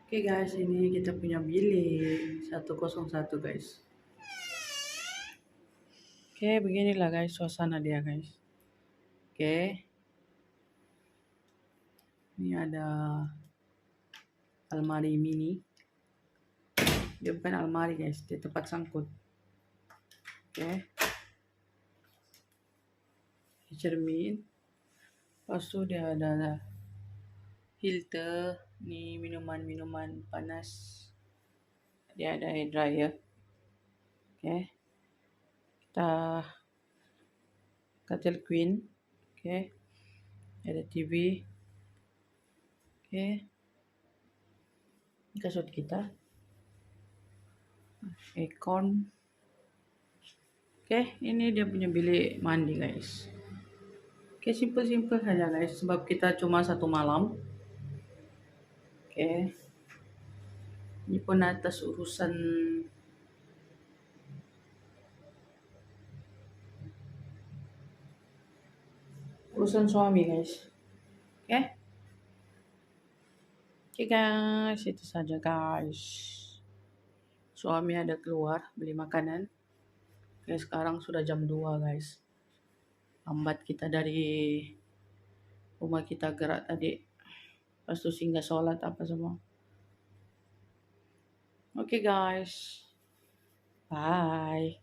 Oke guys, ini kita punya bilik 101 guys. Oke, beginilah guys suasana dia guys. Oke. Ini ada almari mini. Dia bukan almari guys, dia tempat sangkut. Oke. Cermin. Lepas itu dia ada filter, nih minuman panas. Dia ada air dryer. Oke. Kita katil queen. Oke. Ada TV. Oke. Ini kasut kita. Aircon. Oke, ini dia punya bilik mandi guys. Oke, simple saja guys, sebab kita cuma satu malam. Oke, ini pun atas urusan suami guys. Oke, oke guys, itu saja guys. Suami ada keluar beli makanan. Oke, sekarang sudah jam 2 guys. Lambat kita dari rumah kita gerak tadi. Pas itu singgah sholat apa semua. Oke guys. Bye.